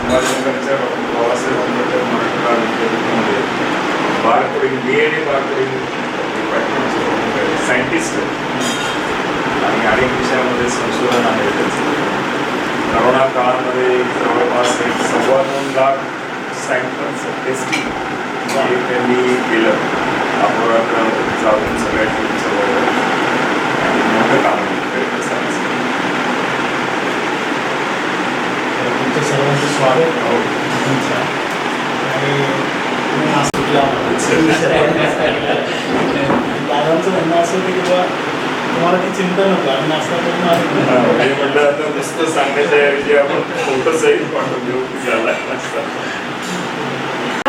संभाजीनगरच्या बाबासाहेब आंबेडकर मराठवाडा विद्यापीठामध्ये barcoding DNA barcoding डिपार्टमेंटचे scientist आहेत आणि अनेक विषयामध्ये संशोधन आहे त्यांचं. करोना काळामध्ये जवळपास 2.25 लाख सॅम्पल्स टेस्टिंग हे त्यांनी केलं. अहोरात्र जाऊन सगळ्या टीमचं आणि मोठं काम करत असतात. तुमचं सर्वांचं स्वागत आणि तुम्ही नाशिकला दादांचं म्हणणं असं की बाबा तुम्हाला ती चिंता नको आणि नाश्ता करून आले म्हटलं आता नुसतं सांगायच्या ऐवजी आपण फोटोसहित पाठवून देऊ झाला.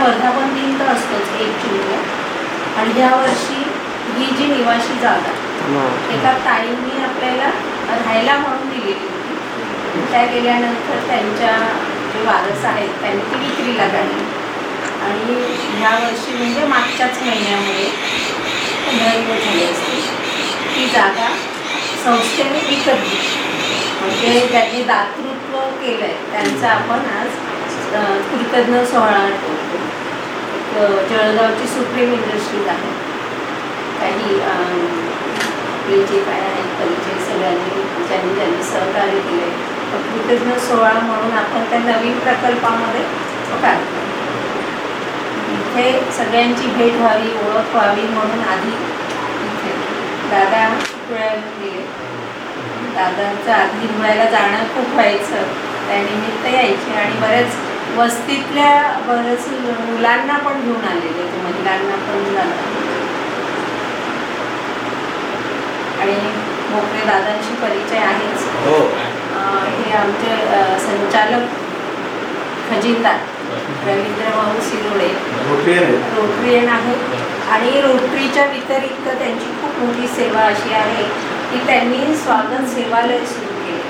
वर्धापन दिन तर असतोच 1 जूनला. आणि ह्या वर्षी ही जी निवासी जागा एका ताईंनी आपल्याला राहायला म्हणून दिलेली होती. त्या गेल्यानंतर त्यांच्या जे वारस आहेत त्यांनी ती विक्रीला काढली आणि ह्या वर्षी म्हणजे मागच्याच महिन्यामध्ये 15 दिवस झाले असते ती जागा संस्थेने विकत घेतली. म्हणजे ज्यांनी दातृत्व केलं आहे त्यांचं आपण आज कृतज्ञ सोहळा ठेवतो. जळगावची सुप्रीम इंडस्ट्रीज आहे. काही आपले जे काय आहेत परिचय सगळ्यांनी ज्यांनी सहकार्य केले कृतज्ञ सोहळा म्हणून आपण त्या नवीन प्रकल्पामध्ये काढतो. इथे सगळ्यांची भेट व्हावी ओळख व्हावी म्हणून आधी इथे दादा धुळ्याला गेले. दादांचं आधी धुळ्याला जाणं खूप व्हायचं त्यानिमित्त यायचे आणि बऱ्याच वस्तीतल्या बरेच मुलांना पण घेऊन आलेले होते महिलांना पण जातात. आणि मोकळे दादांशी परिचय आहेच. हे आमचे संचालक खजिनदार रवींद्र भाऊ सिरोडे रोटरियन आहेत आणि रोटरीच्या व्यतिरिक्त त्यांची खूप मोठी सेवा अशी आहे की त्यांनी स्वागत सेवालय सुरू केले.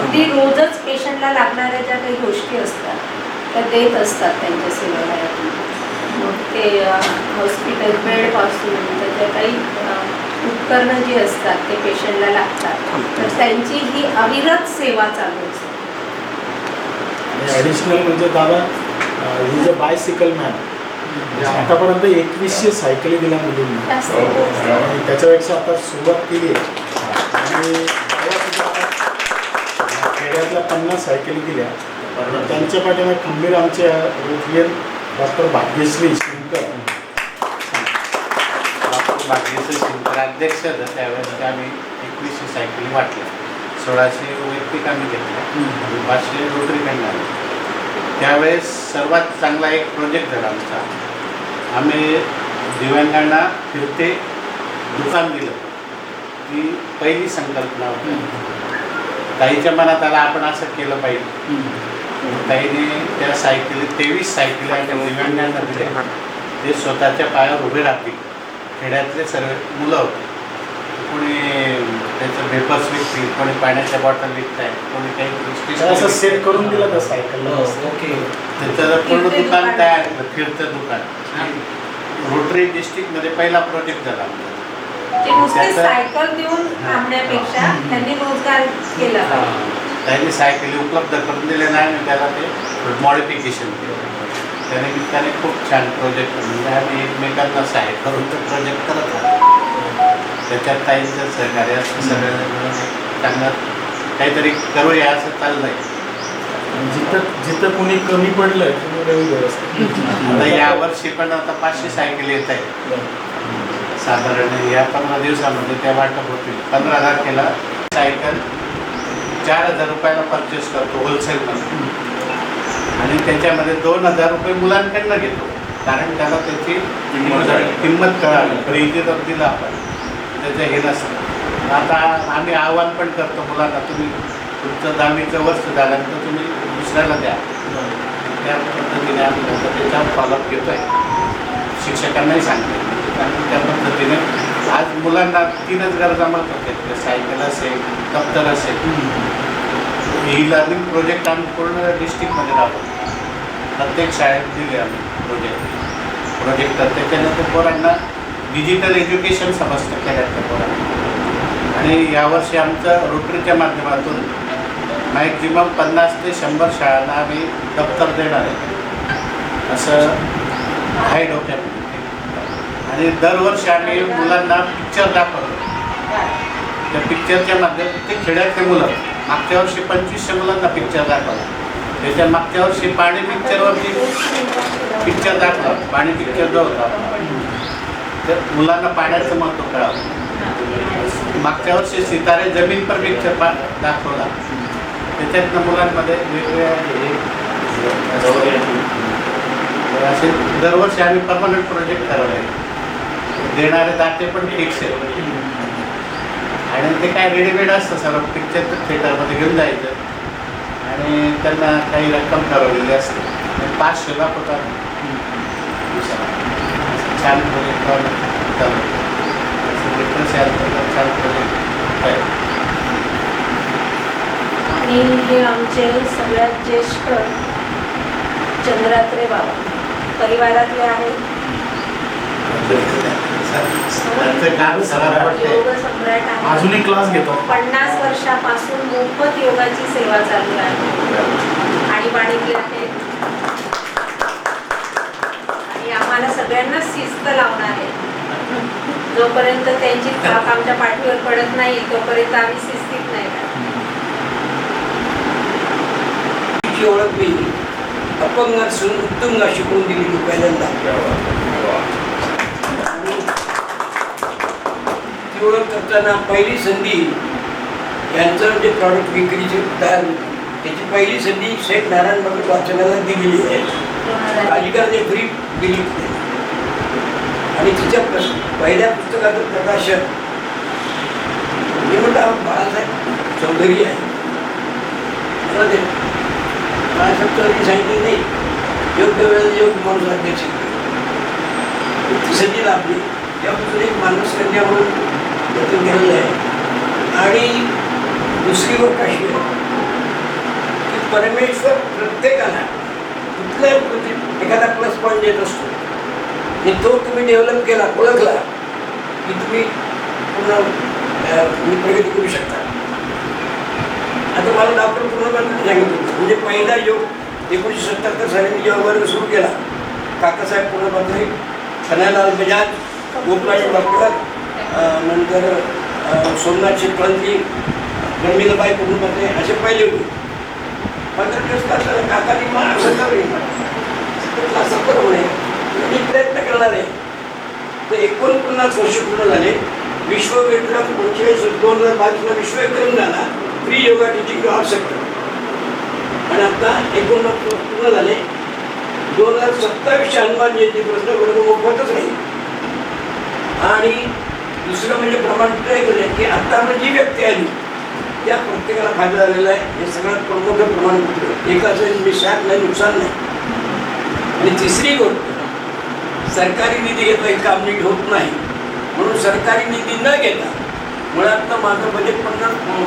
अगदी रोजच पेशंटला लागणाऱ्या ज्या काही गोष्टी असतात त्या देत असतात त्यांच्या सेवालयातून. मग ते हॉस्पिटल बेडपासून त्याच्या काही उपकरणं जी असतात ते पेशंटला लागतात तर त्यांची ही अविरत सेवा चालू असते. ॲडिशनल म्हणजे दादा ही जे बायसिकल मॅन आतापर्यंत 2100 सायकली दिल्या मुलींना आणि त्याच्यापेक्षा आता सुरुवात केली आहे आणि खेड्यातल्या 50 सायकली दिल्या. त्यांच्या पाठीमागे खंबीर आमचे रोटरियन डॉक्टर भाग्यश्री शिंकर अध्यक्ष होतं त्यावेळेस आम्ही 2100 सायकली वाटल्या. 1600 वैयक्तिक आम्ही घेतल्या आणि 500 रोटरी काढणार. त्यावेळेस सर्वात चांगला एक प्रोजेक्ट झाला आमचा. आम्ही दिव्यांगांना फिरते दुकान दिलं. ही पहिली संकल्पना होती. ताईच्या मनात आला आपण असं केलं पाहिजे. ताईने त्या सायकली 23 सायकली त्या दिव्यांगांना दिल्या. ते स्वतःच्या पायावर उभे राहतील. खेड्यातले सर्व मुलं होते. कोणी त्याचं पेपर्स विकतील, कोणी पाण्याच्या बॉटल विकत आहेत, कोणी काही असं सेट करून दिलं तर सायकल. ओके. त्याचं पूर्ण दुकान तयार केलं फिरतं दुकान. रोटरी डिस्ट्रिक्टमध्ये पहिला प्रोजेक्ट झाला आमचा. सायकल देऊन थांबण्यापेक्षा त्यांनी रोजगार केला. त्यांनी सायकली उपलब्ध करून दिले नाही आणि त्याला ते मॉडिफिकेशन केलं. त्यानिमित्ताने खूप छान प्रोजेक्ट म्हणजे आम्ही एकमेकांना सहाय्य करून तो प्रोजेक्ट करत राहतो. त्याच्यात ताईंचं सहकार्य असं सगळं चांगलं काहीतरी करूया असं चाललं आहे. जिथं कोणी कमी पडलं आता यावर्षी पण आता 500 सायकली येत आहेत. साधारण या 15 दिवसामध्ये त्या वाटप होतील. 15 तारखेला सायकल 4000 रुपयाला परचेस करतो होलसेलमध्ये आणि त्याच्यामध्ये 2000 रुपये मुलांकडनं घेतो. कारण त्याला त्याची किंमत कळाली. फ्रीचे तर दिलं आपण त्याचं हे नसतं. आता आम्ही आव्हान पण करतो मुलांना तुम्ही तुमचं 10वीचं वर्ष झाल्यानंतर तुम्ही दुसऱ्याला द्या. त्या पद्धतीने आम्ही त्याच्यावर फॉलोअप घेतो आहे. शिक्षकांनाही सांगतो कारण त्या पद्धतीने आज मुलांना 3च गरजा होते. सायकल असेल दप्तर असेल. ई लर्निंग प्रोजेक्ट आम्ही पूर्ण डिस्ट्रिक्टमध्ये राहतो. प्रत्येक शाळेत दिले आम्ही प्रोजेक्ट तर त्याच्यानंतर पोरांना डिजिटल एज्युकेशन समजतं खेड्यातल्या पोरांना. आणि यावर्षी आमचं रोटरीच्या माध्यमातून मॅक्झिमम 50 ते 100 शाळांना आम्ही दप्तर देणार आहे असं आहे डोक्यामध्ये. आणि दरवर्षी आम्ही मुलांना पिक्चर दाखवतो. त्या पिक्चरच्या माध्यमातून ते खेड्यातले मुलं मागच्या वर्षी 2500 मुलांना पिक्चर दाखवला. त्याच्या मागच्या वर्षी पाणी पिक्चरवरती पिक्चर दाखवला. पाणी पिक्चर जो होता तर मुलांना पाण्याचं महत्त्व कळावं. मागच्या वर्षी सितारे जमीन पर पिक्चर दाखवला. त्याच्यातनं मुलांमध्ये वेगवेगळ्या असे दरवर्षी आम्ही परमनंट प्रोजेक्ट ठरवले. देणारे दाते पण फिक्स आहे आणि ते काय रेडीमेड असतं सर्व. पिक्चर थिएटरमध्ये घेऊन जायचं आणि त्यांना काही रक्कम ठरवलेली असते. 500 दाखवतात. छान प्रोजेक्ट छान प्रोजेक्ट आहे. आणि हे आमचे सगळ्यात ज्येष्ठ चंद्रात्रे बाबा परिवारातले आहेत. काम योग सम्राट आहे. अजूनही क्लास घेतो. 50 वर्षापासून मोफत योगाची सेवा चालू आहे. आणीबाणीतले आहेत आणि आम्हाला सगळ्यांना शिस्त लावणार आहे. जोपर्यंत त्यांची थाप आमच्या पाठीवर पडत नाही तोपर्यंत आम्ही शिस्तीत नाही का. ओळख मी अपंग असून उत्तुंग शिकवून दिलेली पहिल्यांदा. ती ओळख करताना पहिली संधी यांचं जे प्रॉडक्ट विक्रीचे तयार होते त्याची पहिली संधी शेख नारायण बाबा वाचनाला दिलेली आहे. अधिकाराने फ्री दिली आणि तिच्या पहिल्या पुस्तकाचं प्रकाशन मी म्हटलं बाळासाहेब चौधरी आहे. बाळासाहेब सांगितलं नाही योग्य वेळेला योग्य माणूस अध्यक्ष ती संधी लाभली. त्यापासून एक माणूस कन्या म्हणून त्यातून गेलेलं आहे. आणि दुसरी गोष्ट अशी आहे की परमेश्वर प्रत्येकाला कुठल्याही एखादा प्लस पॉईंट देत असतो आणि तो तुम्ही डेव्हलप केला ओळखला की तुम्ही पूर्ण प्रगती करू शकता. आता मला डॉक्टर पूर्णपणे सांगितलं म्हणजे पहिला योग 1977 साली मी योगावर सुरू केला. काकासाहेब पूर्णपणे कन्हैयालाल बजाज, गोपराज डॉक्टर, नंतर सोमनाथ शेटवालजी, गंभीरबाई पूर्णपणे असे पहिले होते. 15 दिवस काकांनी मला असं करू म्हणे मी प्रयत्न करणार आहे. तर 49 वर्ष पूर्ण झाले. विश्वविक्रम 2022 विश्वविक्रम झाला free yoga teaching all sector. आणि आता 49 पूर्ण झाले. 2027 हनुमान जयंती प्रश्न वर्ग मोफतच राहील. आणि दुसरं म्हणजे प्रमाणपत्र हे केलं की आता जी व्यक्ती आली त्या प्रत्येकाला फायदा झालेला आहे. हे सगळ्यात प्रमुख प्रमाणपत्र एकाचं मिशात नाही नुकसान नाही. आणि तिसरी गोष्ट सरकारी निधी घेता एक काम नीट होत नाही म्हणून सरकारी निधी न घेता मुळात माझं बजेट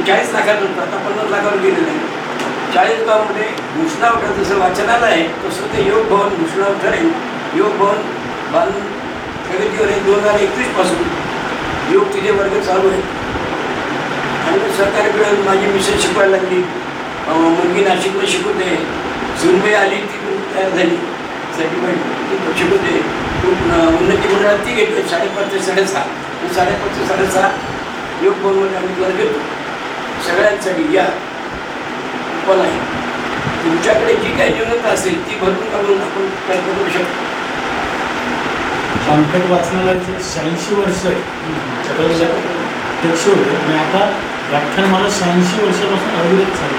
40 लाखात होतं आता 50 लाखावर गेलेलं आहे. 40 गावामध्ये घोषणावट जसं वाचनाला आहे तसं ते योग भवन घोषणावर ठरेल. योग भवन बांधून प्रगतीवर आहे. 2021 पासून योग तिथे वर्ग चालू आहे. आणि सरकारी माझी मिसेस शिकवायला लागली. मुलगी नाशिकला शिकवते. सुनबाई आली ती तयार झाली सर्टिफाईड ती शिकवते. उन्नती मंडळात ती घेतली 5.5 ते 6.5. 5.5 ते 6.5 योग भवनमध्ये आम्ही वर्ग घेतो. सगळ्यांसाठी या पण आहे. तुमच्याकडे जी काही जीवनता असेल ती भरून काढून आपण काय करू शकतो. संकट वाचनालयाचे 86 वर्ष अध्यक्ष होते आणि आता व्याख्यान मला 86 वर्षापासून अविरत चालू.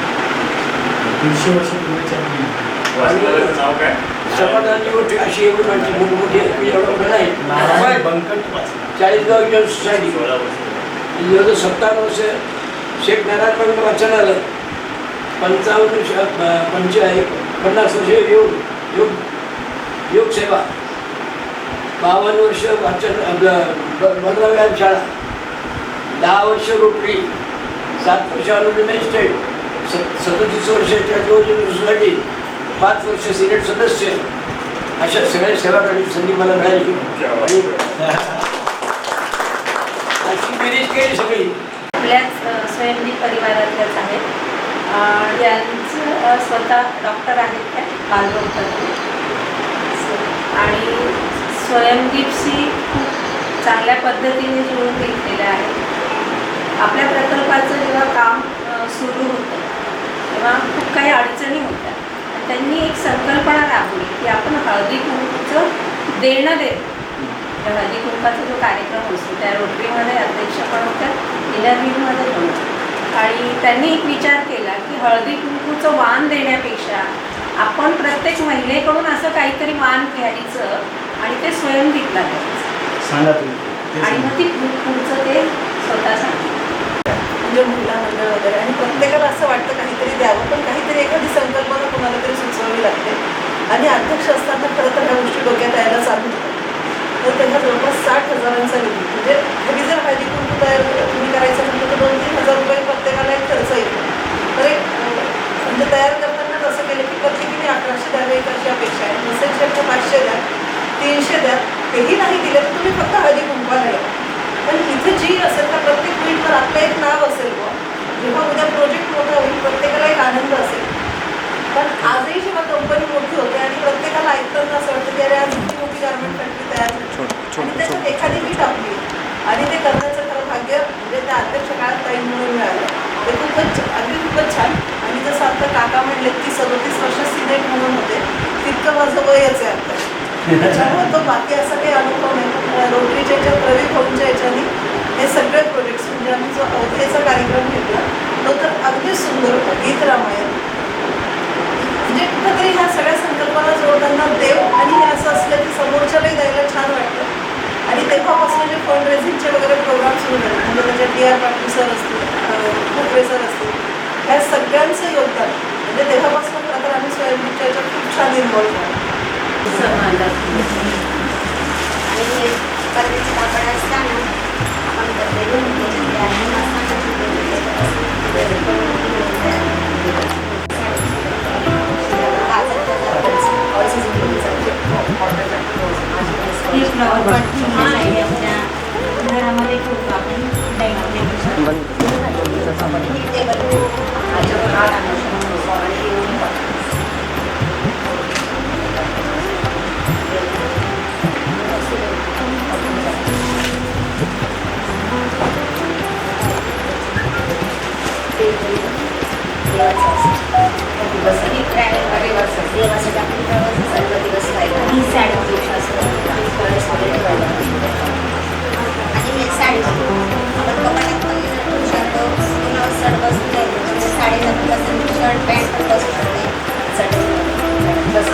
150 वर्ष पूर्वीच्या नाव काय? समाधानची गोष्ट अशी एवढी माझी मोठी एवढं नाही. नारायण बंकट वाचनालय 40 गाव सोसायटी 57 वर्ष शेख नारायण बाबा वाचनालय. 50 वर्ष योग सेवा. 52 वर्ष वाचन बलराम शाळा. 10 वर्ष रोटरी. 7 वर्ष अनुदान स्टेट. 37 वर्ष सोसायटी. 5 वर्ष सिनेट सदस्य. अशा सगळ्या सेवा करण्याची संधी मला मिळाली. आणि अशी बेरीज केली सगळी आपल्याच स्वयंनी परिवारातल्याच आहेत. यांचं स्वतः डॉक्टर आहेत त्या बालरोग तज्ञ आणि स्वयंदीपशी खूप चांगल्या पद्धतीने जुळून घेतलेलं आहे. आपल्या प्रकल्पाचं जेव्हा काम सुरू होतं तेव्हा खूप काही अडचणी होत्या. त्यांनी एक संकल्पना राबवली की आपण हळदी कुंकूचं देणं देतो. हळदी कुंकाचा जो कार्यक्रम असतो त्या रोटरीमध्ये अध्यक्ष पण होत्या, इलरव्हीलमध्ये पण होत्या. आणि त्यांनी एक विचार केला की हळदी कुंकूचं वाण देण्यापेक्षा आपण प्रत्येक महिलेकडून असं काहीतरी वाण घ्यायचं आणि ते स्वयंदीपला द्यायचं. सांगा तुम्ही आणि मग ती पुढचं ते स्वतः सांगितलं. म्हणजे महिला मंडळ वगैरे आणि प्रत्येकाला असं वाटतं काहीतरी द्यावं, पण काहीतरी एखादी संकल्पना कोणाला तरी सुचवावी लागते. आणि अध्यक्ष असताना खरं तर ह्या गोष्टी डोक्यात यायला चालू होतात. तर तेव्हा जवळपास 60,000चा निधी, म्हणजे घरी जर हळदी कुंकू तयार तुम्ही करायचं म्हटलं तर 2-3 हजार रुपये प्रत्येकाला एक खर्च येतो. तर एक म्हणजे तयार करताना असं केलं की प्रत्येकीने 1100 द्यावे एक अशी अपेक्षा आहे. नसेल शक्य 500 द्या, 300 द्या, तेही नाही दिले तर तुम्ही फक्त हळदी कुंकवाला या. पण इथे जी असेल तर प्रत्येक पॉईंटवर आपलं एक नाव असेल बुवा. जेव्हा उद्या प्रोजेक्ट मोठा होईल प्रत्येकाला एक आनंद असेल. पण आजही जेव्हा कंपनी मोठी होते आणि प्रत्येकाला ऐकताना असं वाटतं की अरे आज इतकी मोठी गार्मेंट फॅक्टरी तयार झाली आणि त्याच्यात एखादी वीट आपली आणि ते करण्याचं खरं भाग्य म्हणजे त्या अध्यक्ष काळात काही म्हणून मिळालं. ते खूपच छान. आणि जसं आता काका म्हणले 30-37 वर्ष सिनेट म्हणून होते, तितकं माझं वयच आहे आता. त्याच्यामुळे तो बाकी असा काही अनुभव नाही. रोटरीच्या ज्या प्रवीण भाऊंच्या याच्याने हे सगळे प्रोजेक्ट्स म्हणजे आम्ही जो अवधेचा कार्यक्रम घेतला तो तर अगदी सुंदर होता. गीत रामायण म्हणजे कुठंतरी ह्या सगळ्या संकल्पना जोडताना देव आणि हे असं असलं की समोरच्यालाही द्यायला छान वाटतं. आणि तेव्हापासून जे फंड रेझिंगचे वगैरे प्रोग्राम सुरू झाले म्हणजे त्याच्यात DR पाटील सर असतील, भोकरे सर असतील, ह्या सगळ्यांचं योगदान म्हणजे तेव्हापासून खरं तर आम्ही स्वयंदीपच्या याच्यात खूप छान इन्व्हॉल्व झालो. आणि हे परदेशी कापड असताना आपण घरामध्ये ठेवतो आपण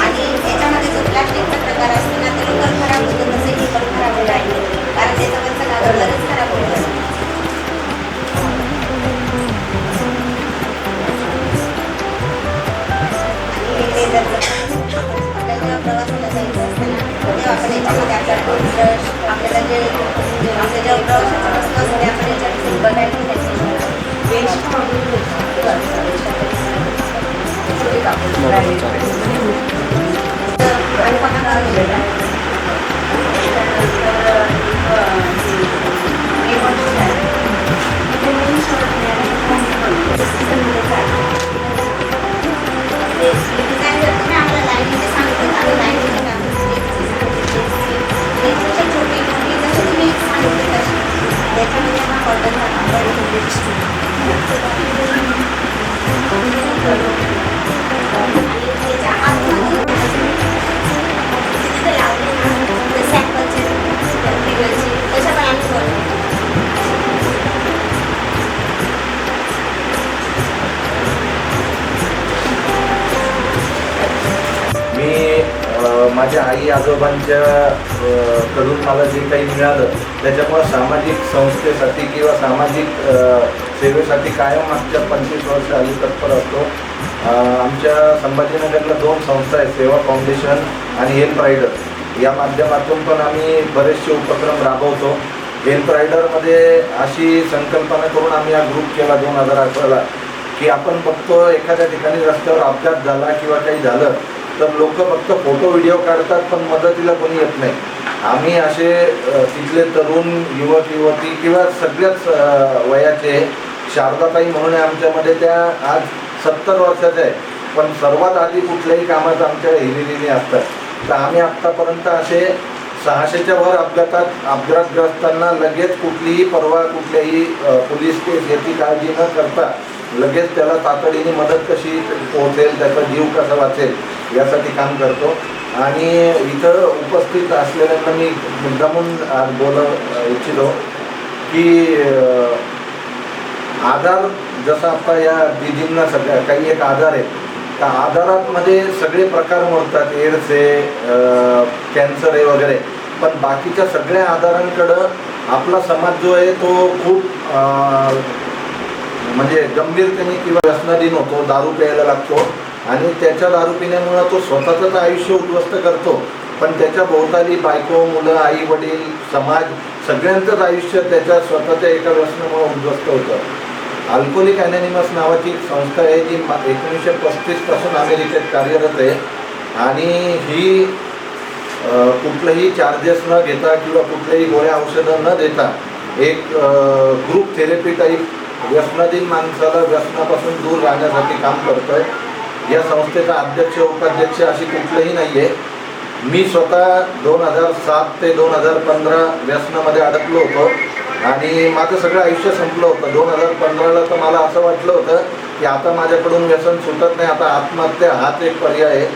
आणि याच्यामध्ये जो प्लास्टिकचा प्रकार असतो ना ते लवकर खराब होतो, तसे हे पण खराब होईल कारण त्याच्यावरचा कागद लगेच खराब होतो. आपल्याला प्रवासाला जायचं असतं ना तेव्हा आपण याच्यामध्ये आपला टूथब्रश आपल्याला जे आपल्या जेव्हा प्रवासाच्या वस्तू असते आपण याच्यात बघायला माझ्या आई आजोबांच्या कडून मला जे काही मिळालं त्याच्यामुळे सामाजिक संस्थेसाठी किंवा सामाजिक सेवेसाठी कायम मागच्या 25 वर्ष आधी तत्पर असतो. आमच्या संभाजीनगरला 2 संस्था आहेत, सेवा फाउंडेशन आणि हेल्प रायडर. या माध्यमातून पण आम्ही बरेचसे उपक्रम राबवतो. हेल्प रायडरमध्ये अशी संकल्पना करून आम्ही हा ग्रुप केला 2018ला की आपण बघतो एखाद्या ठिकाणी रस्त्यावर अपघात झाला किंवा काही झालं तर लोक फक्त फोटो व्हिडिओ काढतात पण मदतीला कोणी येत नाही. आम्ही असे तिथले तरुण युवक युवती किंवा सगळ्याच वयाचे शारदाताई म्हणून आमच्यामध्ये त्या आज 70 वर्षाचं आहे, पण सर्वात आधी कुठल्याही कामात आमच्या हिरिरीने असतात. तर आम्ही आत्तापर्यंत असे 600च्या वर अपघातग्रस्तांना लगेच कुठलीही परवा, कुठल्याही पोलीस केस याची काळजी न करता लगेच त्याला तातडीने मदत कशी पोहोचेल, त्याचा जीव कसा वाचेल यासाठी काम करतो. आणि इथं उपस्थित असलेल्यांना मी मुद्दामून बोलू इच्छितो की आधार, जसं आता या दिदींना सगळ्या काही एक आधार आहे, त्या आधारामध्ये सगळे प्रकार मोडतात, एड्स आहे, कॅन्सर आहे वगैरे, पण बाकीच्या सगळ्या आधारांकडं आपला समाज जो आहे तो खूप म्हणजे गंभीरतेने किंवा व्यसनाधीन होतो, दारू प्यायला लागतो आणि त्याच्या दारू पिण्यामुळं तो स्वतःचंच आयुष्य उद्ध्वस्त करतो, पण त्याच्या भोवताली बायको, मुलं, आई वडील, समाज सगळ्यांचंच आयुष्य त्याच्या स्वतःच्या एका व्यसनामुळे उद्ध्वस्त होतं. अल्कोहोलिक अनॉनिमस नावाची संस्था आहे जी 1935 पासून अमेरिकेत कार्यरत आहे आणि ही कुठलंही चार्जेस न घेता किंवा कुठल्याही गोळ्या औषधं न देता एक ग्रुप थेरपी टाईप व्यसनाधीन माणसाला व्यसनापासून दूर राहण्यासाठी काम करतोय. या संस्थेचा अध्यक्ष उपाध्यक्ष अशी कुठलंही नाही आहे. मी स्वतः 2007 ते 2015 व्यसनामध्ये अडकलो होतो आणि माझं सगळं आयुष्य संपलं होतं. 2015ला तर मला असं वाटलं होतं की आता माझ्याकडून व्यसन सुटत नाही, आता आत्महत्या हाच एक पर्याय आहे.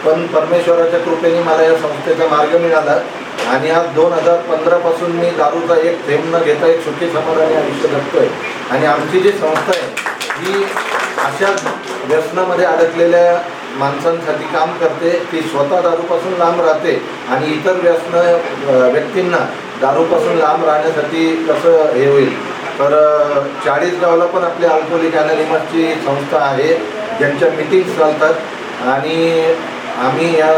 पण परमेश्वराच्या कृपेने मला या संस्थेचा मार्ग मिळाला आणि आज 2015 पासून मी दारूचा एक थेंब न घेता एक सुखी समाधानी आयुष्य जगतोय. आणि आमची जी संस्था आहे ही अशा व्यसनामध्ये अडकलेल्या माणसांसाठी काम करते, ती स्वतः दारूपासून लांब राहते आणि इतर व्यक्तींना दारूपासून लांब राहण्यासाठी कसं हे होईल. तर 40 गावला पण आपल्या अल्कोहोलिक अनॉनिमसची संस्था आहे ज्यांच्या मीटिंग्स चालतात आणि आम्ही या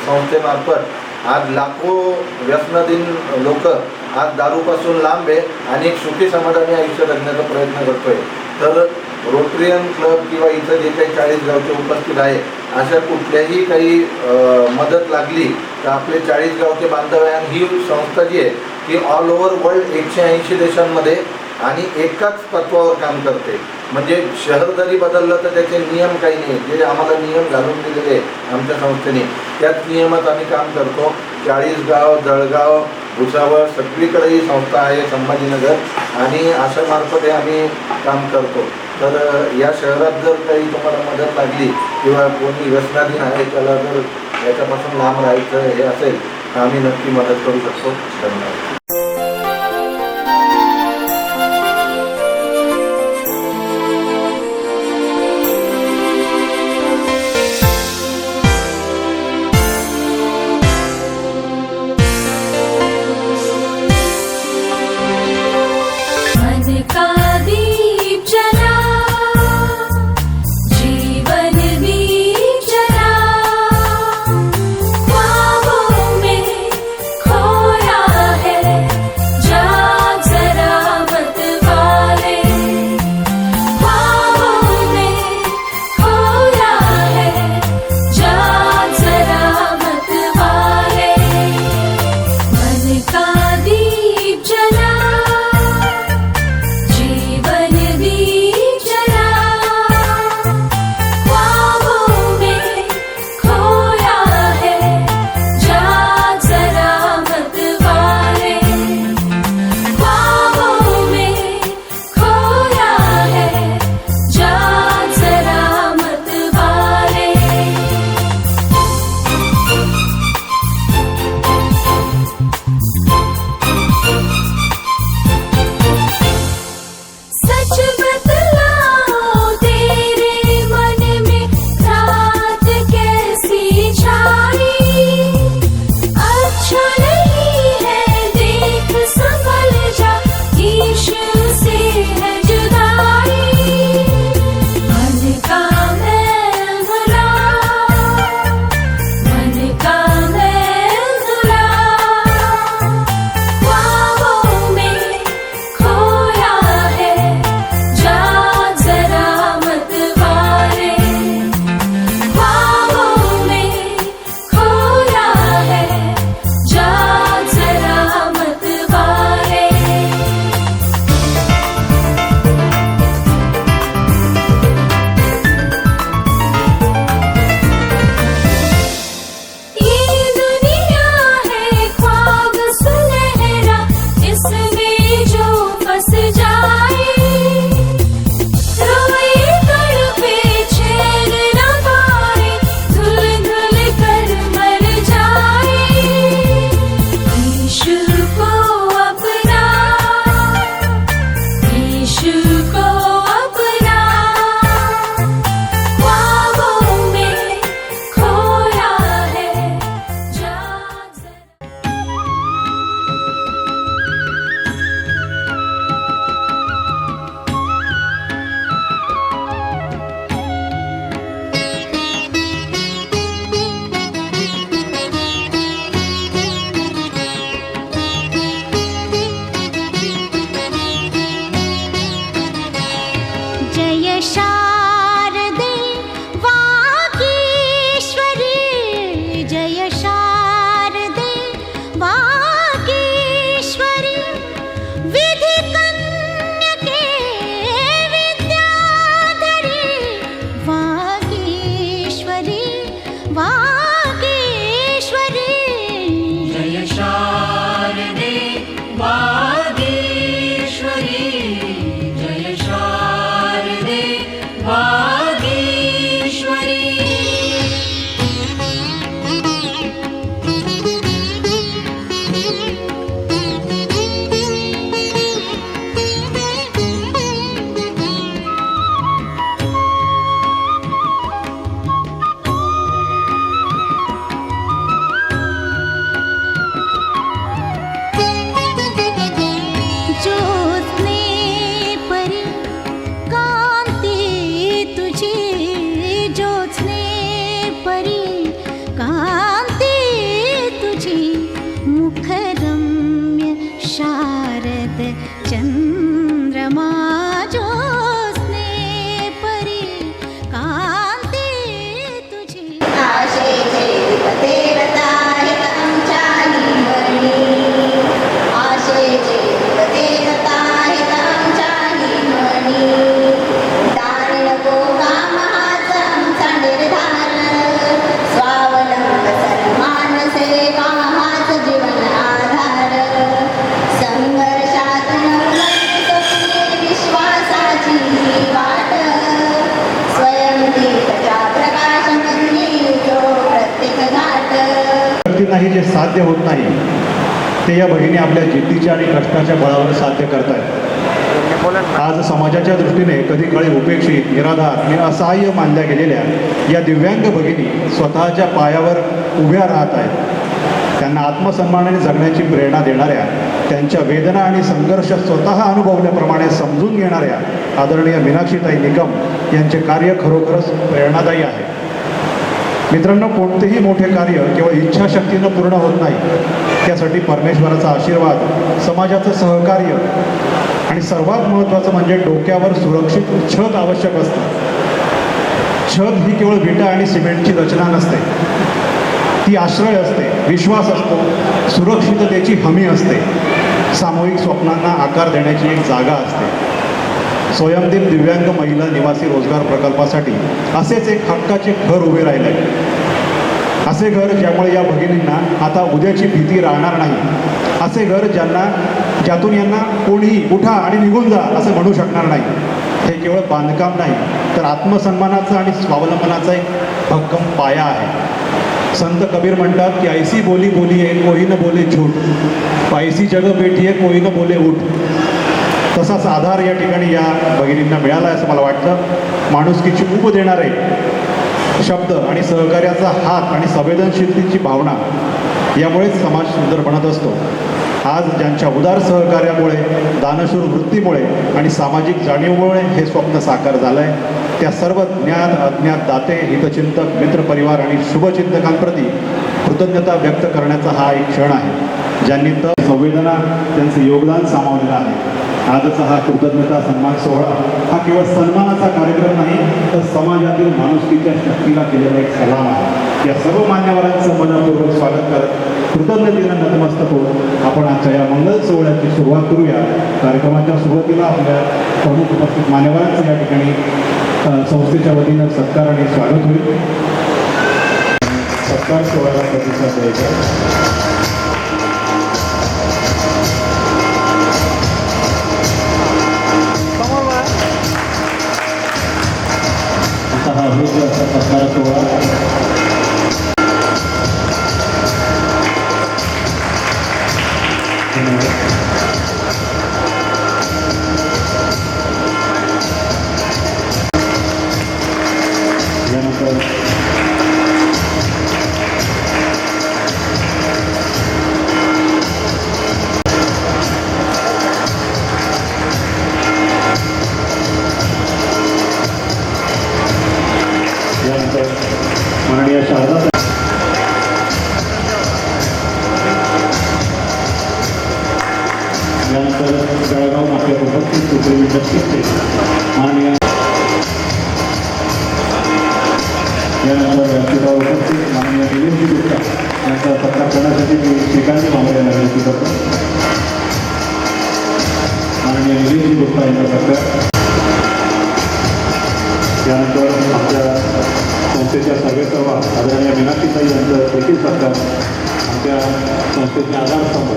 संस्थेमार्फत आज लाखो व्यसनाधीन लोक आज दारूपासून लांब आहे आणि एक सुखी समाधानी आयुष्य जगण्याचा प्रयत्न करतोय. तर रोटरियन क्लब किंवा इथं जे काही 40 गावचे उपस्थित आहे अशा कुठल्याही काही मदत लागली तर आपले 40 गावचे बांधव आहे आणि ही संस्था जी आहे ती ऑल ओव्हर वर्ल्ड 180 देशांमध्ये आणि एकाच तत्वावर काम करते. म्हणजे शहर जरी बदललं तर त्याचे नियम काही नाही, जे आम्हाला नियम घालून दिलेले आमच्या संस्थेने त्याच नियमात आम्ही काम करतो. 40 गाव, जळगाव, भुसावळ सगळीकडे ही संस्था आहे, संभाजीनगर, आणि अशा मार्फत आम्ही काम करतो. तर या शहरात जर काही तुम्हाला मदत लागली किंवा कोणी व्यसनाधीन आहे त्याला जर याच्यापासून लांब राहायचं हे असेल तर आम्ही नक्की मदत करू शकतो. धन्यवाद. है कांती तुझी मुखरम्य शारद चंद्रमा ज्योत्स्ने परी कांती तुझी आशेचे देवता आमच्या निवडी आशेचे देवता आमच्या निवडी दान नको कामाचा आमचा निर्धार स्वावलंब सन्मान सेवा हाच जीवन आधार संघर्षातून विश्वासाची ही वाट स्वयं दीपच्या प्रकाशमध्ये जो प्रत्येक घाट व्यक्तींनाही जे साध्य होत नाही ते या भगिनी आपल्या जिद्दीच्या आणि कष्टाच्या बळावर साध्य करतायत. आज समाजाच्या दृष्टीने कधी काळी उपेक्षित, निराधार आणि असहाय्य मानल्या गेलेल्या या दिव्यांग भगिनी स्वतःच्या पायावर उभ्या राहत आहेत. त्यांना आत्मसन्मानाने जगण्याची प्रेरणा देणाऱ्या, त्यांच्या वेदना आणि संघर्ष स्वतः अनुभवल्याप्रमाणे समजून घेणाऱ्या आदरणीय मीनाक्षीताई निकम यांचे कार्य खरोखरच प्रेरणादायी आहे. मित्रांनो, कोणतेही मोठे कार्य केवळ इच्छाशक्तीनं पूर्ण होत नाही. त्यासाठी परमेश्वराचा आशीर्वाद, समाजाचं सहकार्य आणि सर्वात महत्त्वाचं म्हणजे डोक्यावर सुरक्षित छत आवश्यक असतं. छत ही केवळ विटा आणि सिमेंटची रचना नसते, ती आश्रय असते, विश्वास असतो, सुरक्षिततेची हमी असते, सामूहिक स्वप्नांना आकार देण्याची एक जागा असते. स्वयंदीप दिव्यांग महिला निवासी रोजगार प्रकल्पासाठी असेच एक हक्काचे घर उभे राहिले आहे. असे घर ज्यामुळे या भगिनींना आता उद्याची भीती राहणार नाही. असे घर ज्यातून यांना कोणीही उठा आणि निघून जा असं म्हणू शकणार नाही. हे केवळ बांधकाम नाही तर आत्मसन्मानाचा आणि स्वावलंबनाचा एक भक्कम पाया आहे. संत कबीर म्हणतात की ऐसी बोली बोलिये कोई न बोले झूठ, ऐसी जगह बैठिये कोई न बोले उठ. तसाच आधार या ठिकाणी या भगिनींना मिळाला आहे असं मला वाटतं. माणुसकीची उब देणारे शब्द आणि सहकार्याचा हात आणि संवेदनशीलतेची भावना यामुळेच समाज सुंदर बनत असतो. आज ज्यांच्या उदार सहकार्यामुळे, दानशूर वृत्तीमुळे आणि सामाजिक जाणीवमुळे हे स्वप्न साकार झालं आहे, त्या सर्व ज्ञात अज्ञात दाते, हितचिंतक, मित्रपरिवार आणि शुभचिंतकांप्रती कृतज्ञता व्यक्त करण्याचा हा एक क्षण आहे. ज्यांनी तर संवेदना, त्यांचं योगदान सामावलेलं आहे. आजचा हा कृतज्ञता सन्मान सोहळा हा केवळ सन्मानाचा कार्यक्रम नाही तर समाजातील माणुसकीच्या शक्तीला केलेला एक सलाम आहे. या सर्व मान्यवरांचं मनपूर्वक स्वागत करत कृतज्ञतेनं नतमस्तक होऊन आपण आजच्या या मंगल सोहळ्याची सुरुवात करूया. कार्यक्रमाच्या सुरुवातीला आपल्या प्रमुख उपस्थित मान्यवरांचं या ठिकाणी संस्थेच्या वतीनं सत्कार आणि स्वागत होईल. सत्कार सोहळ्याला प्रतिसाद द्यायचा. हा भव्य असा सत्कार सोहळा माननीय शारदा यानंतर जळगाव आपल्या उपस्थित सुप्रीम इंडस्ट्रीजचे माननीय यानंतर व्यासपीठावर उपस्थित माननीय निलेशजी गुप्ता यांचा सत्कार करण्यासाठी मी श्रीकांतजी मामले विनंती करतो. माननीय निलेशजी गुप्ता यांचा सत्कार. यानंतर आमच्या संस्थेच्या सर्वेसर्वा आदरणीय मीनाक्षीताई यांचं देखील सत्कार. आमच्या संस्थेचे आधारस्तंभ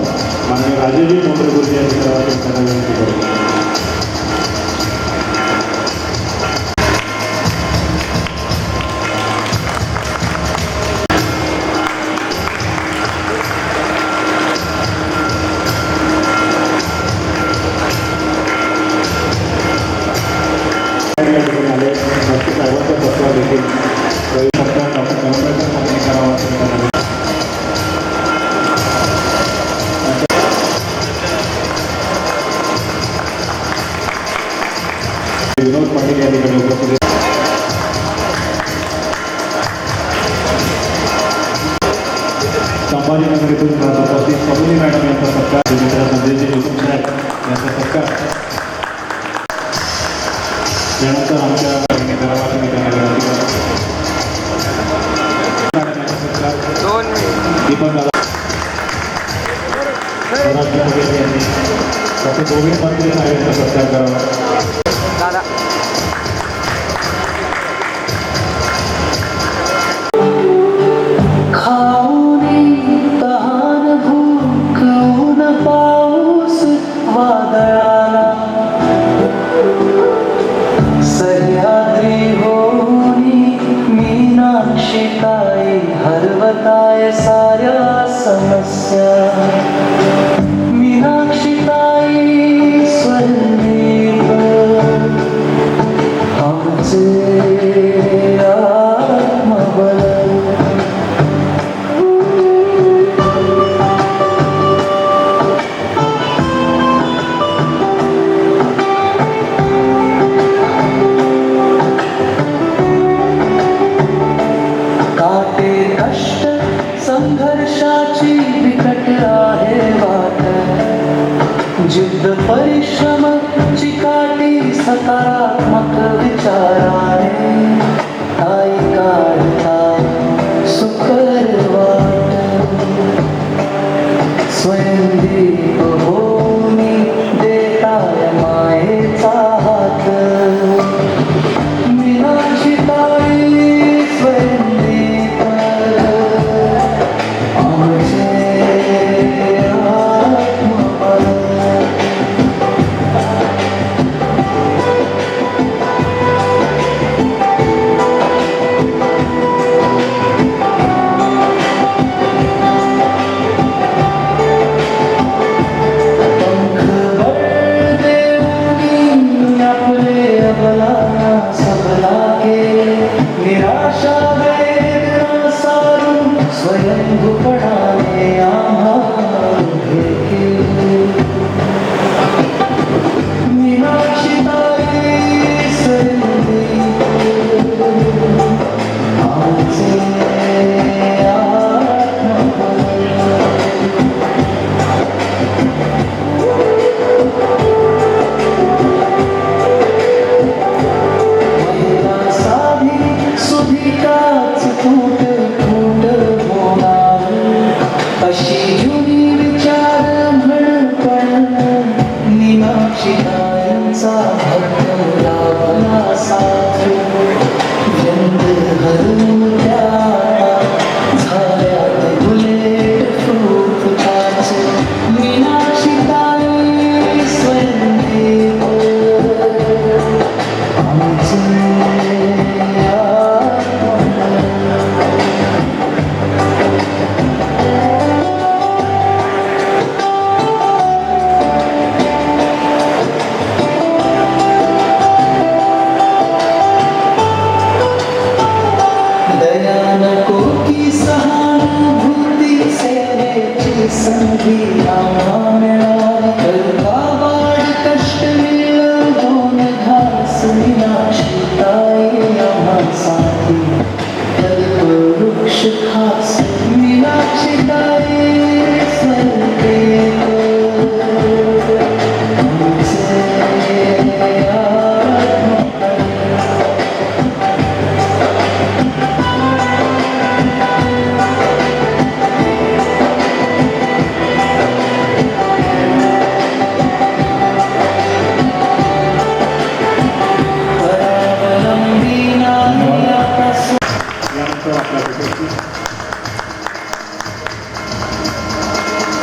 माननीय राजेजी मोटरगुरुजी यांची त्यांना विनंती करतो. सर्वांचा सत्कार देखील करावा. संभाजीनगर येथून उपस्थित सबुली मॅडम यांचा सत्कार, सुमित्रा संजयजी हुकुम साहेब यांचा सत्कार. त्यानंतर आमच्या करावा दीपक दादा यांनी डॉक्टर गोविंद मंत्री साहेबांचा सत्कार करावा. हरवताय साऱ्या समस्या मीनाक्षीताई स्वर्णीप आमचे आत्मबल संघर्षाची बिकट आहे वाट जिद्द परिश्रम चिकाटी सकारात्मक विचाराने आई काढता सुकर वाट स्वयंदीप होमी देताय मायेचा हात मीनाक्षी ताई स्वयंदीप निराशा वेदना सारून स्वयंभूपणाने आम्हाला मीनाक्षी ताई संदीप आमचे सुधिकाच फूट फूट होणार अशी जुनी विचार म्हणपण मीनाक्षी ताईंचा भक्त लाभला साथ व्यंग हरून त्या झाल्यात बुलेट फूट काच मीनाक्षी ताई स्वयंदीप आमचे संधी आम्हा मिळाली वाढ कष्ट मिळलं दोन घास मीनाक्षी ताई आम्हा साथी वृक्ष खास मीनाक्षी ताई संदीप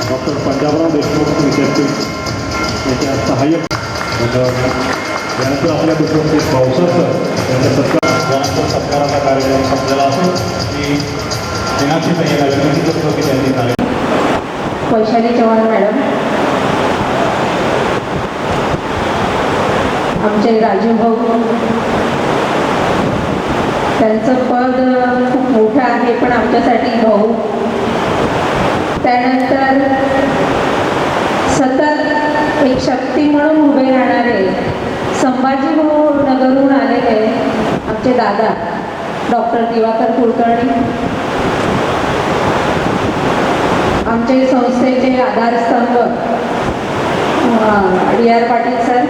डॉक्टर पंजाबराव देशमुख विद्यापीठ याच्या सहाय्यक यानंतर आपल्या उपस्थित भाऊसाहेब सर यांचा सत्कार यानंतर सत्काराचा कार्यक्रम संपलेला असून की मीनाक्षी ताई यांना विनंती करतो की त्यांनी कार्यक्रम वैशाली चव्हाण मॅडम, आमचे राजू भाऊ, त्यांचं पद खूप मोठं आहे पण आमच्यासाठी भाऊ. त्यानंतर सतत एक शक्ती म्हणून उभे राहणारे संभाजी भाऊ नगरहून आलेले आमचे दादा डॉक्टर दिवाकर कुलकर्णी, आमचे संस्थेचे आधारस्तंभ डी.आर. पाटील सर,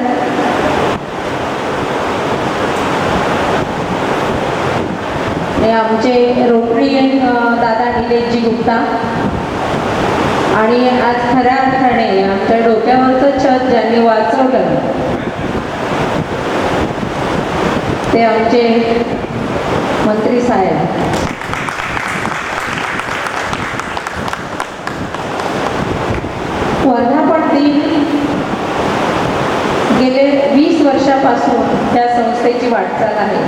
हे आमचे रोटरीयन दादा निलेशजी गुप्ता, आणि आज खऱ्या अर्थाने आमच्या डोक्यावरचं छत ज्यांनी वाचवलं ते आमचे मंत्री साहेब. वर्धापन दिन गेले 20 वर्षापासून त्या संस्थेची वाटचाल आहे.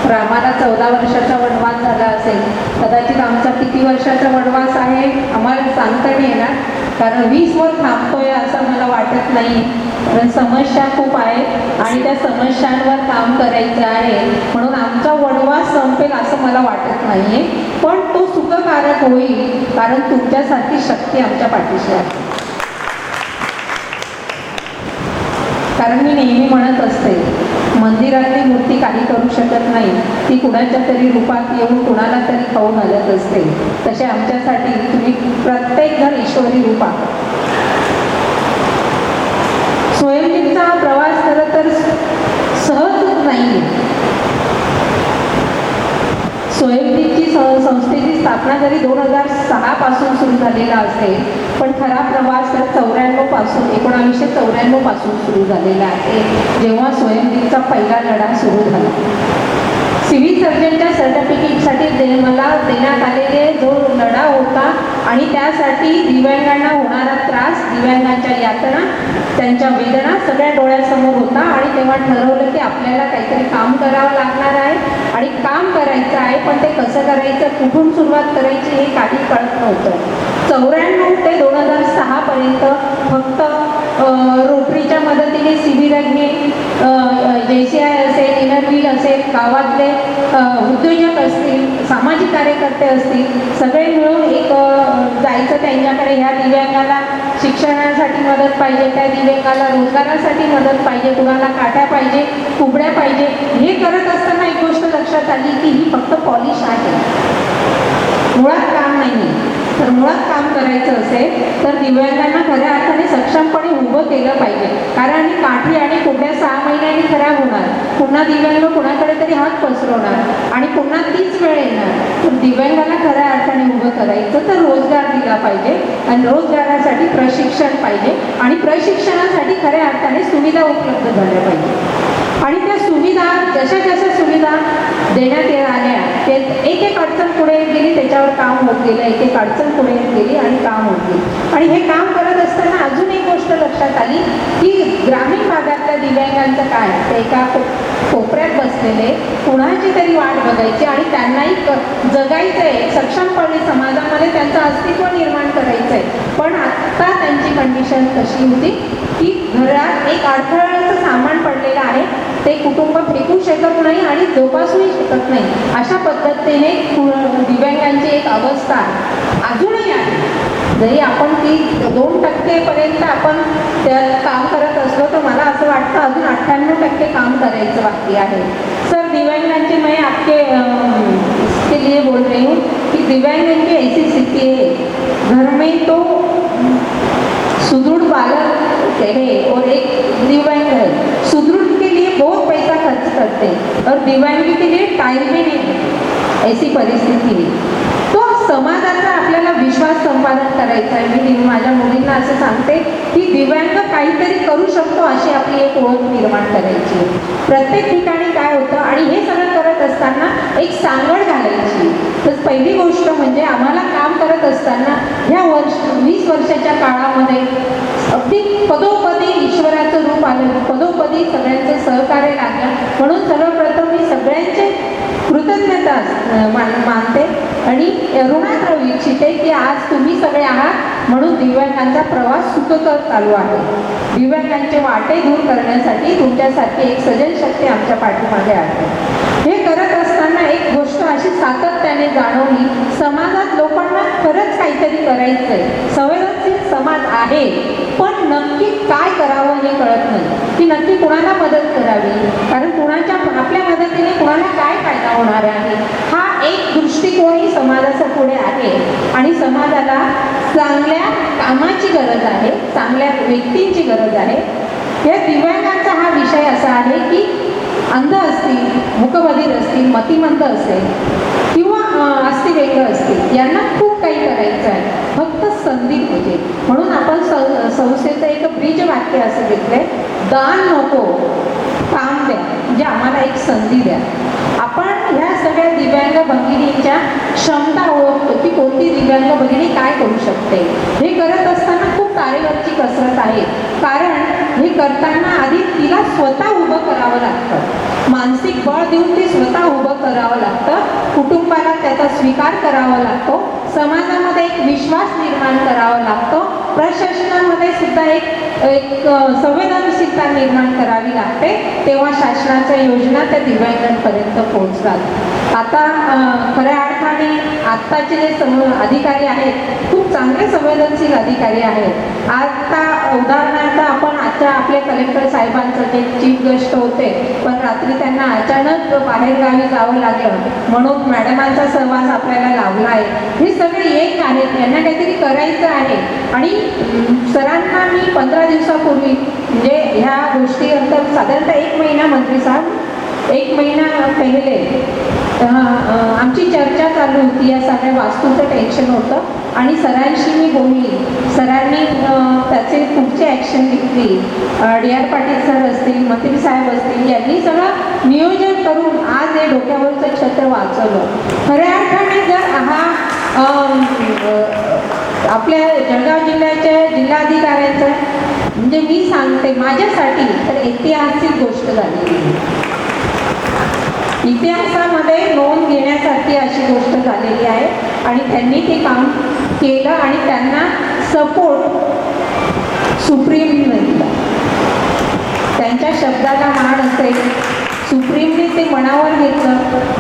रामाला 14 वर्षाचा वनवास झाला असेल, कदाचित आमचा किती वर्षाचा वनवास आहे आम्हाला सांगता नाही येणार, कारण 20 वर थांबतोय असं मला वाटत नाही. कारण समस्या खूप आहेत आणि त्या समस्यांवर काम करायचं आहे, म्हणून आमचा वनवास संपेल असं मला वाटत नाहीये. पण तो सुखकारक होईल, कारण तुमच्यासारखी शक्ती आमच्या पाठीशी आहे. कारण मी नेहमी म्हणत असते, मंदिरातली मूर्ती काही करू शकत नाही, ती कुणाच्या तरी रूपात येऊन कुणाला तरी खाऊन हलत असते. तसे आमच्यासाठी तुम्ही प्रत्येक जण ईश्वरी रूप आहात. स्वयंलिंगचा प्रवास खरं तर सहज नाही. स्वयंलिंगची संस्थेची स्थापना जरी 2006 पासून सुरू झालेला असेल, पण खरा प्रवास 1994 पासून सुरू झालेला आहे, जेव्हा स्वयंलिंगचा पहिला लढा सुरू झाला. सिव्हिल सर्जनच्या सर्टिफिकेटसाठी मला देण्यात आलेले जो लढा होता आणि त्यासाठी दिव्यांगांना होणारा त्रास, दिव्यांगांच्या यातना, त्यांच्या वेदना सगळ्या डोळ्यासमोर होता. आणि तेव्हा ठरवलं की आपल्याला काहीतरी काम करावं लागणार आहे आणि काम करायचं आहे, पण ते कसं करायचं, कुठून सुरुवात करायची हे काही कळत नव्हतं. 94 ते 2006 पर्यंत फक्त रोटरीच्या मदतीने शिबिरज्ञ, JCI असेल, इनरव्हील असेल, गावातले उद्योजक असतील, सामाजिक कार्यकर्ते असतील, सगळे मिळून एक जायचं त्यांच्याकडे, ह्या दिव्यांगाला शिक्षणासाठी मदत पाहिजे, त्या दिव्यांगाला रोजगारासाठी मदत पाहिजे, कुणाला काट्या पाहिजे, कुबड्या पाहिजे. हे करत असताना एक गोष्ट लक्षात आली की ही फक्त पॉलिश आहे, मुळात काम नाही. तर मुळात काम करायचं असेल तर दिव्यांगांना खऱ्या अर्थाने सक्षमपणे उभं केलं पाहिजे. कारण ही काठी आणि कुबड्या 6 महिन्यांनी खराब होणार, पुन्हा दिव्यांग कुणाकडे तरी हात पसरवणार आणि पुन्हा तीच वेळ येणार. तर दिव्यांगाला खऱ्या अर्थाने उभं करायचं तर रोजगार दिला पाहिजे आणि रोजगारासाठी प्रशिक्षण पाहिजे आणि प्रशिक्षणासाठी खऱ्या अर्थाने सुविधा उपलब्ध झाल्या पाहिजे. आणि त्या सुविधा जशा सुविधा देण्यात आल्या, ते एक अडचण पुढे गेली, त्याच्यावर काम होत गेलं, एक अडचण पुढे गेली आणि काम होत गेली. आणि हे काम करत असताना अजून एक गोष्ट लक्षात आली की ग्रामीण भागातल्या दिव्यांगांचं काय, ते एका कोपऱ्यात बसलेले कुणाची तरी वाट बघायची आणि त्यांनाही जगायचं आहे, सक्षमपणे समाजामध्ये त्यांचं अस्तित्व निर्माण करायचं आहे. पण आत्ता त्यांची कंडिशन कशी होती की घरात एक अडथळ्याचं सामान पडलेलं आहे, ते कुटुंब फेकू शकत नाही आणि जोपासूही शकत नाही. अशा पद्धतीने दिव्यांगांची एक अवस्था अजूनही आहे. जरी आपण ती 2% पर्यंत आपण काम करत असलो तर मला असं वाटतं अजून 98% काम करायचं बाकी आहे. सर, दिव्यांगांचे मैं आपके इसके लिए बोल रही हूँ कि दिव्यांगांची ऐसी स्थिति है, घर में तो सुदृढ़ बालक है और एक दिव्यांग है, सुदृढ़ के लिए बहुत पैसा खर्च करते हैं और दिव्यांग के लिए टाइम भी नहीं, ऐसी परिस्थिती है. तो समाजाचा आपल्याला विश्वास संपादन करायचा आहे. मी माझ्या मुलींना असं सांगते की दिव्यांग काहीतरी करू शकतो अशी आपली एक ओळख निर्माण करायची. प्रत्येक ठिकाणी काय होतं आणि हे सगळं करत असताना एक सांगड घालायची. तर पहिली गोष्ट म्हणजे आम्हाला काम करत असताना ह्या 20 वर्षाच्या काळामध्ये अगदी पदोपदी ईश्वराचं रूप आलं, पदोपदी सगळ्यांचं सहकार्य लागलं. म्हणून सर्वप्रथम मी सगळ्यांचे कृतज्ञता मानते आणि ऋणात राहू इच्छिते की आज तुम्ही सगळे आहात म्हणून दिव्यांगांचा प्रवास सुखकर चालू आहे. दिव्यांगांचे वाटे दूर करण्यासाठी तुमच्यासारखी एक सजन शक्ती आमच्या पाठीमागे आहे. हे करत असताना एक गोष्ट अशी सातत्याने जाणवली, समाजात लोकांना खरंच काहीतरी करायचं आहे, संवेदनशील समाज आहे, पण नक्की काय करावं हे कळत नाही की नक्की कुणाला मदत करावी, कारण कुणाच्या आपल्या मदतीने कुणाला काय फायदा होणार आहे हा एक दृष्टिकोनही समाजाचा पुढे आहे. आणि समाजाला चांगल्या कामाची गरज आहे, चांगल्या व्यक्तींची गरज आहे. या दिव्यांगांचा हा विषय असा आहे की अंध असतील, मूकबधिर असतील, मतिमंद असेल किंवा अस्थिव्यंग असतील, यांना खूप काही करायचं आहे, फक्त संधी पाहिजे. म्हणून आपण संस्थेचं एक ब्रीज वाक्य असं घेतलंय, दान नको काम द्या, म्हणजे आम्हाला एक संधी द्या. आपण ह्या सगळ्या दिव्यांग भगिनींच्या क्षमता ओळखतो की कोणती दिव्यांग भगिनी काय करू शकते. हे करत असताना खूप तारेवरची कसरत आहे, कारण हे करताना आधी तिला स्वतः उभं करावं लागतं, मानसिक बळ देऊन ते स्वतः उभं करावं लागतं, कुटुंबाला त्याचा स्वीकार करावा लागतो, समाजामध्ये एक विश्वास निर्माण करावा लागतो, प्रशासनामध्ये सुद्धा एक संवेदनशीलता निर्माण करावी लागते, तेव्हा शासनाच्या योजना त्या दिव्यांगांपर्यंत पोहोचतात. आता खऱ्या अर्थाने आत्ताचे जे अधिकारी आहेत खूप चांगले संवेदनशील अधिकारी आहेत. आता उदाहरणार्थ आपण आजच्या आपल्या कलेक्टर साहेबांचं जे चीफ गेस्ट होते, पण रात्री त्यांना अचानक बाहेरगावी जावं लागलं म्हणून मॅडमांचा सहवास आपल्याला लाभला आहे. हे सगळे एक आहेत, यांना काहीतरी करायचं आहे. आणि सरांना मी 15 दिवसापूर्वी म्हणजे ह्या गोष्टीनंतर साधारणतः 1 महिना मंत्री साहेब 1 महिना पहिले आमची चर्चा चालू होती, या सगळ्या वास्तूचं टेन्शन होतं आणि सरांशी मी बोलली. सरांनी त्याचे पुढचे ॲक्शन घेतली. DR पाटील सर असतील, मंत्री साहेब असतील, यांनी सगळं नियोजन करून आज हे डोक्यावरचं छत्र वाचवलं. खऱ्या अर्थाने जर हा आपल्या जळगाव जिल्ह्याच्या जिल्हाधिकाऱ्यांचं म्हणजे मी सांगते माझ्यासाठी तर ऐतिहासिक गोष्ट झाली. इतिहासामध्ये नोंद घेण्यासारखी अशी गोष्ट झालेली आहे आणि त्यांनी ते काम केलं आणि त्यांना सपोर्ट सुप्रीमने दिला. त्यांच्या शब्दाला मान असेल, सुप्रीमने ते मनावर घेतलं.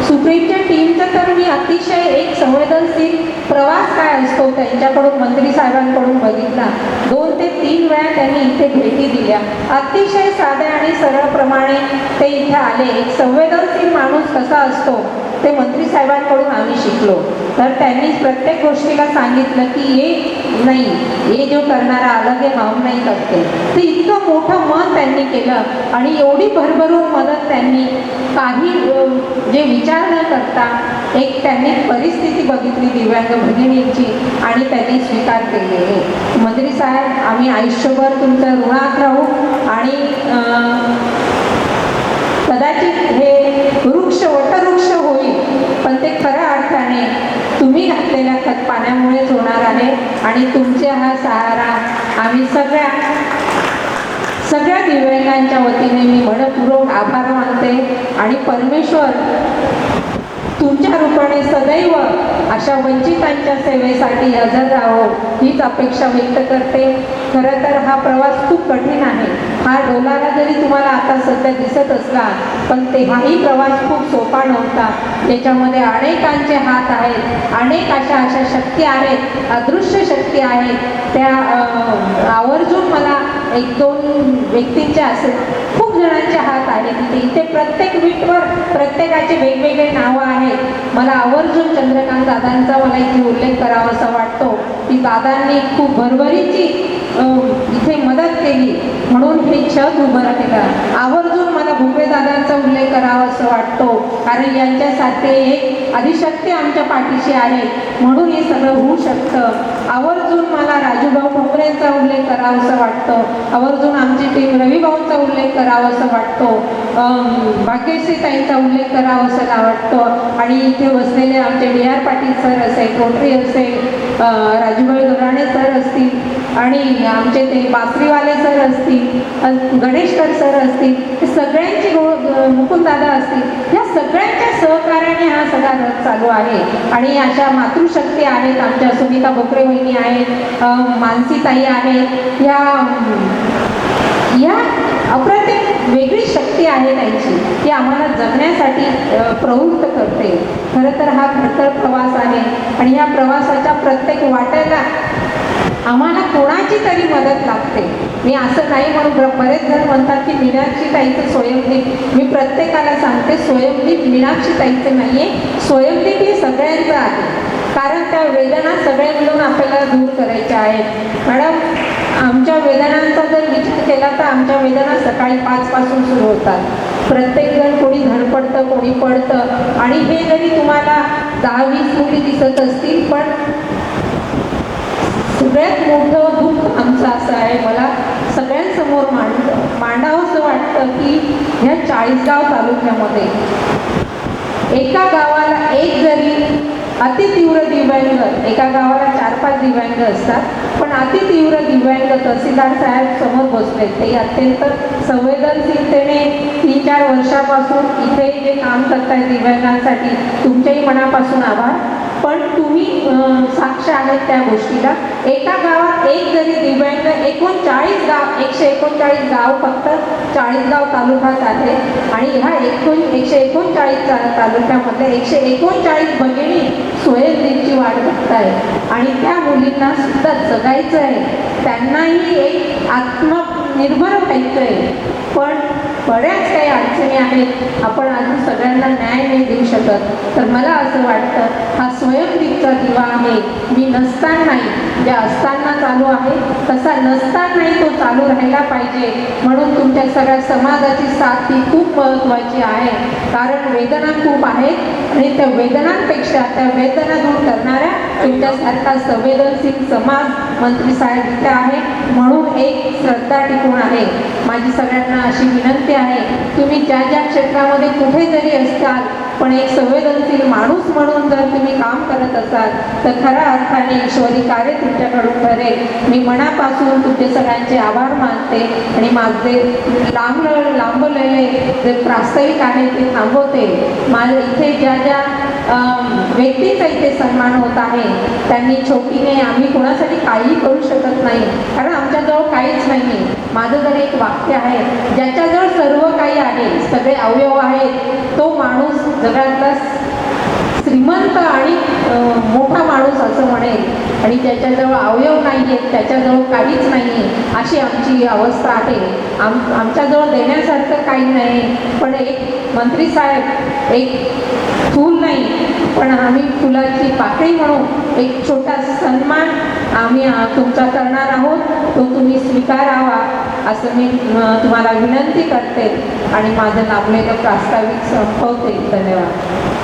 सुप्रीमच्या टीमचं तर मी अतिशय एक संवेदनशील प्रवास काय असतो त्यांच्याकडून मंत्री साहेबांकडून बघितला. 2 ते 3 वेळा त्यांनी इथे भेटी दिल्या. अतिशय साध्या आणि सरळप्रमाणे ते इथे आले. एक संवेदनशील माणूस कसा असतो ते मंत्री साहेबांकडून आम्ही शिकलो. तर त्यांनी प्रत्येक गोष्टीला सांगितलं की ये नाही, ये जो करणारा अलग आहे हम नाही करते. ते इतकं मोठं मन त्यांनी केलं आणि एवढी भरभरून मदत त्यांनी काही जे विचार न करता एक त्यांनी परिस्थिती बघितली दिव्यांग भगिनींची आणि त्यांनी स्वीकार केलेले. मंत्री साहेब आम्ही आयुष्यभर तुमच्या ऋणात राहू आणि कदाचित हे वटवृक्ष होईल पण ते खऱ्या अर्थाने तुम्ही घातलेल्या खत पाण्यामुळेच होणार आहे आणि तुमचा हा सहारा आम्ही सगळ्या दिव्यांगांच्या वतीने मी मनपूर्वक आभार मानते आणि परमेश्वर तुमच्या रूपाने सदैव अशा वंचितांच्या सेवेसाठी हजर राहो हीच अपेक्षा व्यक्त करते. खरं तर हा प्रवास खूप कठीण आहे. हा डोलारा जरी तुम्हाला आता सध्या दिसत असला पण तेव्हाही प्रवास खूप सोपा नव्हता. त्याच्यामध्ये अनेकांचे हात आहेत, अनेक अशा शक्ती आहेत, अदृश्य शक्ती आहेत. त्या आवर्जून मला 1-2 व्यक्तींचे असे खूप जणांचे हात आहेत इथे प्रत्येक वीटवर प्रत्येकाचे वेगवेगळे नावं आहेत. मला आवर्जून चंद्रकांत दादांचा मला इथे उल्लेख करावा असा वाटतो की दादांनी खूप भरभरीची इथे मदत केली म्हणून हे छत उभं केलं. आवर्जून मला भुपे दादांचा उल्लेख करावा असं वाटतो कारण यांच्यासारखे एक आदिशक्ती आमच्या पाठीशी आहे म्हणून हे सगळं होऊ शकतं. आवर्जून मला राजूभाऊ ठोंबरेंचा उल्लेख करावा असं वाटतं. आवर्जून आमची टीम रविभाऊंचा उल्लेख करावा असं वाटतो. भाग्यश्री ताईंचा उल्लेख करावा असं वाटतं आणि इथे बसलेले आमचे DR पाटील सर असेल, कोटरी असेल, राजूभाई गराणे सर असतील आणि आमचे ते बासरीवाले सर असतील, गणेशकर सर असतील, हे सगळ्यांची मुकुंददादा असतील, या सगळ्यांच्या सहकार्याने हा सगळा रथ चालू आहे. आणि अशा मातृशक्ती आहेत, आमच्या सुनीता बोकरे वहिनी आहेत, मानसीताई आहेत, या अप्रतिम वेगळी शक्ती आहे त्यांची ती आम्हाला जगण्यासाठी प्रवृत्त करते. खरं तर हा खडतर प्रवास आहे आणि या प्रवासाच्या प्रत्येक वाटेला आम्हाला कोणाची तरी मदत लागते. मी असं नाही म्हणून बरेच जण म्हणतात की मीनाक्षी ताईचं स्वयंदीप. मी प्रत्येकाला सांगते स्वयंदीप मीनाक्षी ताईचं नाही आहे, स्वयंदीप हे सगळ्यांचं आहे. कारण त्या वेदना सगळ्या मिळून आपल्याला दूर करायच्या आहेत. मॅडम, आमच्या वेदनांचा जर विचार केला तर आमच्या वेदना सकाळी 5 पासून सुरू होतात. प्रत्येकजण कोणी धडपडतं, कोणी पडतं, आणि हे जरी तुम्हाला 10-20 मुली दिसत असतील, पण सगळ्यात मोठं दुःख आमचं असं आहे, मला सगळ्यांसमोर मांडावं असं वाटतं की ह्या 40गाव तालुक्यामध्ये एका गावाला एक जरी अतितीव्र दिव्यांग, एका गावाला 4-5 दिव्यांग असतात, पण अतितीव्र दिव्यांग तहसीलदार साहेब समोर बसले. ते अत्यंत संवेदनशीलतेने 3-4 वर्षापासून इथे जे काम करतायत दिव्यांगांसाठी, तुमच्याही मनापासून आभार. पण तुम्ही साक्ष आहेत त्या गोष्टीला. एका गावात एक जरी दिव्यांग, 39 गाव, 139 गाव फक्त 40गाव तालुक्यात आहे, आणि ह्या 139 तालुक्यामध्ये 139 भगिनी स्वयंदीची वाट बघत आहे, आणि त्या मुलींना सुद्धा जगायचं आहे, त्यांनाही एक आत्मनिर्भर व्हायचं आहे. पण बऱ्याच काही अडचणी आहेत, आपण अजून सगळ्यांना न्याय नाही देऊ शकत. तर मला असं वाटतं हा स्वयंदीपचा दिवा आहे. मी नसतानाही, ज्या असताना चालू आहे तसा नसतानाही तो चालू राहायला पाहिजे. म्हणून तुमच्या सगळ्या समाजाची साथ ही खूप महत्त्वाची आहे, कारण वेदना खूप आहेत, आणि त्या वेदनांपेक्षा त्या वेदना दूर करणाऱ्या तुमच्यासारखा संवेदनशील समाज मंत्री साहेब इथे आहे, म्हणून एक श्रद्धा टिकून आहे. माझी सगळ्यांना अशी विनंती आहे, तुम्ही ज्या ज्या क्षेत्रामध्ये कुठे जरी असताल, पण एक संवेदनशील माणूस म्हणून जर तुम्ही काम करत असाल तर खऱ्या अर्थाने ईश्वरी कार्य तुमच्याकडून ठरेल. मी मनापासून तुमचे सगळ्यांचे आभार मानते, आणि माझे लांबलेले जे प्रास्ताविक आहे ते थांबवते. माझ्या इथे ज्या ज्या व्यक्तींचा इथे सन्मान होत आहे, त्यांनी छोटीने, आम्ही कोणासाठी काही करू शकत नाही, कारण आमच्याजवळ काहीच नाही. माझं जर एक वाक्य आहे, ज्याच्याजवळ सर्व काही आहे, सगळे अवयव आहेत, तो माणूस जगातला श्रीमंत आणि मोठा माणूस असं म्हणेल, आणि ज्याच्याजवळ अवयव नाही आहेत, त्याच्याजवळ काहीच नाही, अशी आमची अवस्था आहे. आमच्याजवळ देण्यासारखं काही नाही. पण एक मंत्री साहेब, एक फूल नाही, पण आम्ही फुलाची पाकळी म्हणून एक छोटा सन्मान आम्ही तुमचा करणार आहोत, तो तुम्ही स्वीकारावा असं मी तुम्हाला विनंती करते, आणि माझं लाभलेलं प्रास्ताविक संपवते. धन्यवाद.